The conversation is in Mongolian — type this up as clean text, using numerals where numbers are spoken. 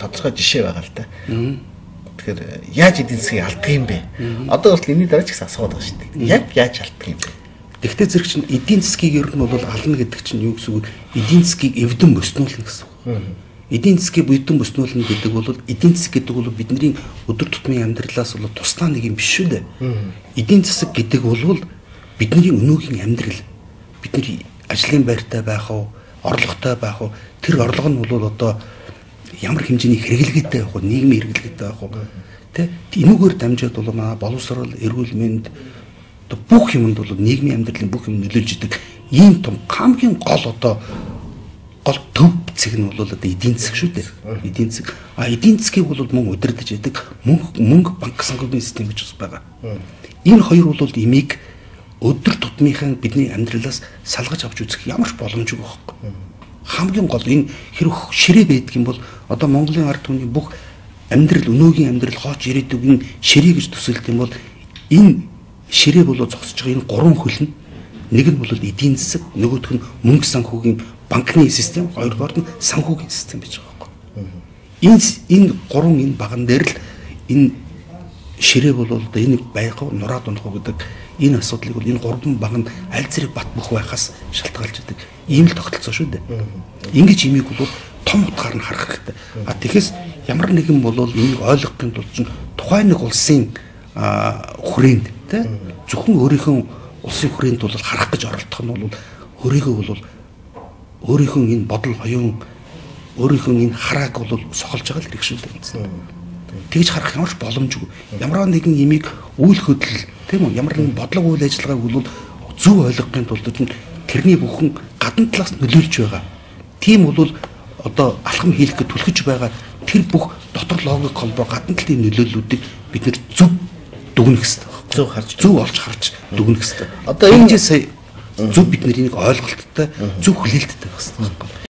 тодорхой жишээ байгаа л да. Тэгэхээр яаж эдийн засгийг алдах юм бэ? Одоо бас энэний дараа ч гэсэн асууад байгаа шүү дээ. Яг яаж алдах юм бэ? Тэгвэл зэрэг чинь эдийн засгийг ер нь бол ална гэдэг чинь юу гэсэн үг? Эдийн засгийг эвдэн бөснүүлнэ гэсэн үг. Эдийн засгийг эвдэн бөснүүлнэ гэдэг бол эдийн засаг гэдэг бол бидний өдөр тутмын амьдралаас бол тусдаа нэг юм биш шүү дээ. Эдийн засаг гэдэг бол бидний өнөөгийн амьдрал, бидний ажлын байртай байх уу, орлоготой байх уу, тэр орлого нь бол одоо ямар хэмжээний хэрэглээтэй байх уу, нийгмийн хэрэглээтэй байх уу. Тэ энүүгээр дамжаад бол манай боловсрол, эрүүл мэнд бүх юмд бол нийгмийн амьдралын бүх юм нөлөөлж идэг. Ийм том хамгийн гол төв зэг нь бол одоо эдийн засаг шүү дээ. Эдийн засаг. Эдийн засгийг бол мөн удирдах яадаг мөнгө банк санхүүгийн систем гэж бас байгаа. Энэ хоёр бол имийг өдөр тутмынхаа бидний амьдралаас салгаж авч үзэх ямар ч боломжгүй байхгүй. Хамгийн гол энэ хэрэг ширээ байдаг юм бол одоо Монголын ард түмний бүх амьдрал, өнөөгийн амьдрал хооч ирээдүйн ширээ гэж төсөөлт юм бол энэ ширээ болоо зогсож байгаа энэ гурван хөл нь нэг нь бол эдийн засаг, нөгөөх нь мөнгө санхүүгийн банкны систем, хоёрдугаар нь санхүүгийн систем гэж байгаа байхгүй. Энэ гурван энэ баган дээр л энэ ширээ бол одоо энэ байх уу, нураад унах уу гэдэг энэ асуудлыг бол энэ гурван баг нь аль зэрэг бат бөх байхаас шалтгаалж байдаг. Ийм л тогтолцоо шүү дээ. Ингэж имийг бол том утгаар нь харах хэрэгтэй. Тэгэхээс ямар нэгэн бол энийг ойлгохын тулд чинь тухайн нэг улсын хүрээнд тэ зөвхөн өөрийнхөө улсын хүрээнд бол харах гэж оролдох нь бол өөрийнхөө энэ бодол оюун өөрийнхөө энэ харааг бол сохолж байгаа л хэрэг шүү дээ. Тэгж харах ямар ч боломжгүй. Ямар нэгэн имийг үйл хөдлөл тийм үү ямар нэгэн бодлого үйл ажиллагааг бол зөв ойлгохын тулд тэрний бүхэн гадна талаас нөлөөлж байгаа. Тийм бол одоо алхам хийх гэж түлхэж байгаа тэр бүх дотор логик холбоо гадна талын нөлөөллүүдийг бид нэр зөв дүгнэх хэрэгтэй. Зөв олж харж дүгнэх хэрэгтэй. Одоо энэ сая зөв бид нарыг ойлголттой зөв хүлээлттэй байх хэрэгтэй.